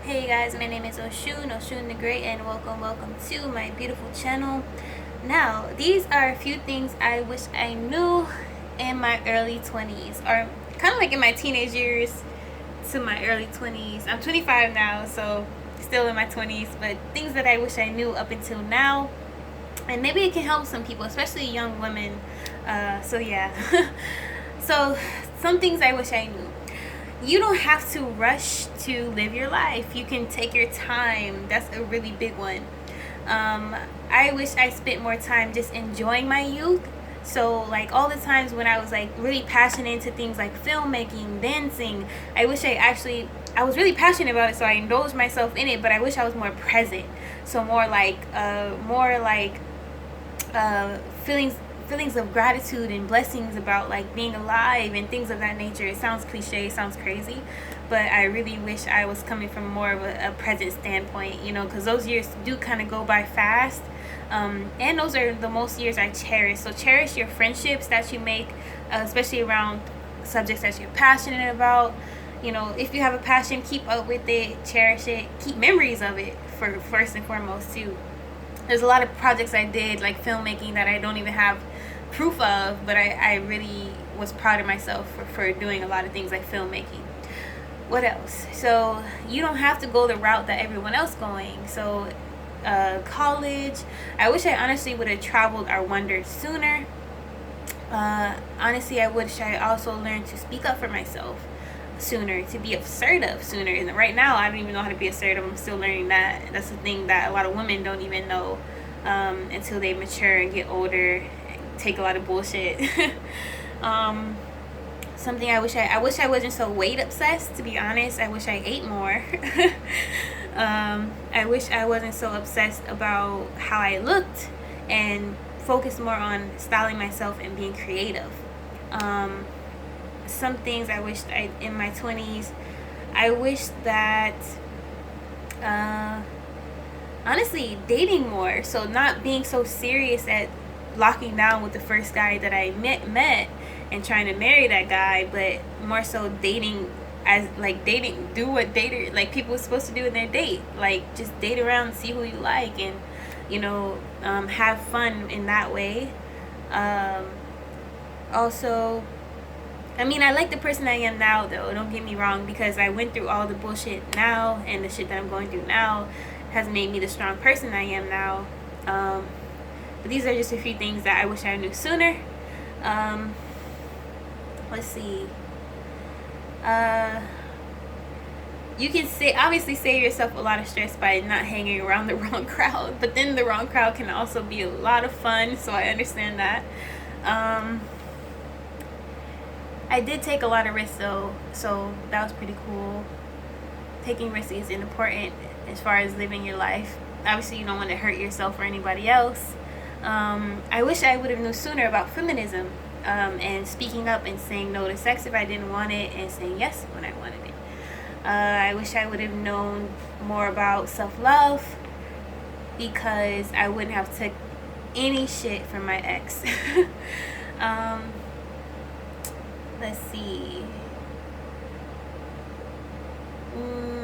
Hey guys, my name is Oshun the Great, and welcome to my beautiful channel. Now, these are a few things I wish I knew in my early 20s, or kind of like in my teenage years to my early 20s. I'm 25 now, so still in my 20s, but things that I wish I knew up until now, and maybe it can help some people, especially young women. So yeah. So some things I wish I knew. You don't have to rush to live your life. You can take your time. That's a really big one. I wish I spent more time just enjoying my youth. So like all the times when I was like really passionate into things like filmmaking, dancing, I wish I was really passionate about it, so I indulged myself in it, but I wish I was more present. So more like feelings of gratitude and blessings about like being alive and things of that nature. It sounds cliche, it sounds crazy, but I really wish I was coming from more of a present standpoint, because those years do kind of go by fast. And those are the most years I cherish. So cherish your friendships that you make, especially around subjects that you're passionate about. If you have a passion, keep up with it, cherish it, keep memories of it for first and foremost too. There's a lot of projects I did, like filmmaking, that I don't even have proof of, but I really was proud of myself for doing a lot of things like filmmaking. What else? So you don't have to go the route that everyone else going. So college, I wish I honestly would have traveled or wandered sooner. Honestly, I wish I also learned to speak up for myself sooner, to be assertive sooner. And right now I don't even know how to be assertive. I'm still learning that. That's the thing that a lot of women don't even know until they mature and get older, take a lot of bullshit. Something I wish I wasn't so weight obsessed, to be honest. I wish I ate more. I wish I wasn't so obsessed about how I looked and focused more on styling myself and being creative. Some things I wished in my 20s, I wish that honestly dating more, so not being so serious at locking down with the first guy that I met and trying to marry that guy, but more so dating as like do what dater like people are supposed to do in their date, like just date around, see who you like, and have fun in that way. Also, I like the person I am now, though. Don't get me wrong, because I went through all the bullshit now, and the shit that I'm going through now has made me the strong person I am now. But these are just a few things that I wish I knew sooner. Let's see. You can obviously save yourself a lot of stress by not hanging around the wrong crowd, but then the wrong crowd can also be a lot of fun, so I understand that. I did take a lot of risks though, so that was pretty cool. Taking risks is important as far as living your life. Obviously, you don't want to hurt yourself or anybody else. I wish I would have known sooner about feminism, and speaking up and saying no to sex if I didn't want it, and saying yes when I wanted it. I wish I would have known more about self-love, because I wouldn't have took any shit from my ex. Let's see.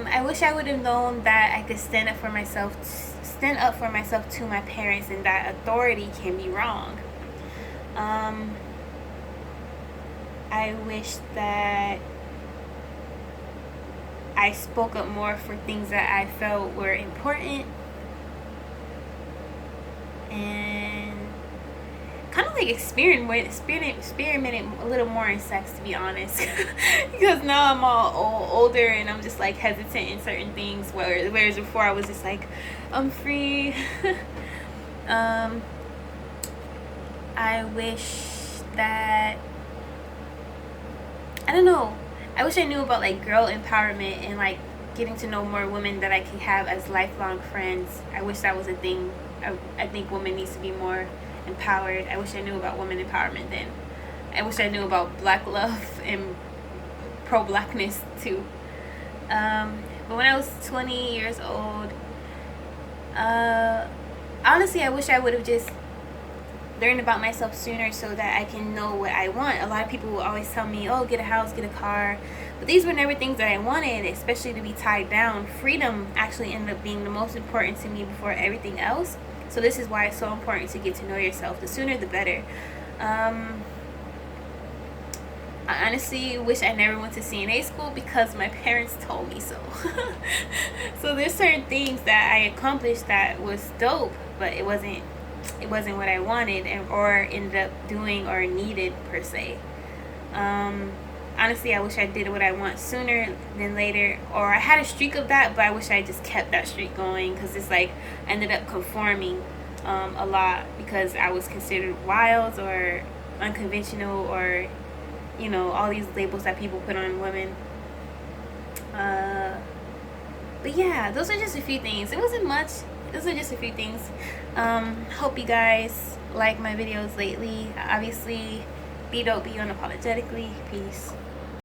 I wish I would have known that I could stand up for myself to my parents, and that authority can be wrong. I wish that I spoke up more for things that I felt were important, and kind of like experimenting a little more in sex, to be honest. Because now I'm all older and I'm just like hesitant in certain things, whereas before I was just like, I'm free. I wish that, I don't know, I wish I knew about like girl empowerment and like getting to know more women that I can have as lifelong friends. I wish that was a thing. I think women needs to be more empowered. I wish I knew about women empowerment then. I wish I knew about black love and pro-blackness too. But when I was 20 years old, honestly, I wish I would have just learn about myself sooner so that I can know what I want. A lot of people will always tell me, oh, get a house, get a car. But these were never things that I wanted, especially to be tied down. Freedom actually ended up being the most important to me before everything else. So this is why it's so important to get to know yourself. The sooner the better. I honestly wish I never went to CNA school because my parents told me so. So there's certain things that I accomplished that was dope, but it wasn't what I wanted or ended up doing or needed per se. Honestly, I wish I did what I want sooner than later, or I had a streak of that, but I wish I just kept that streak going, because it's like I ended up conforming a lot because I was considered wild or unconventional, or you know, all these labels that people put on women. But yeah, those are just a few things. It wasn't much. Those are just a few things. Hope you guys like my videos lately. Obviously, be dope, be unapologetically. Peace.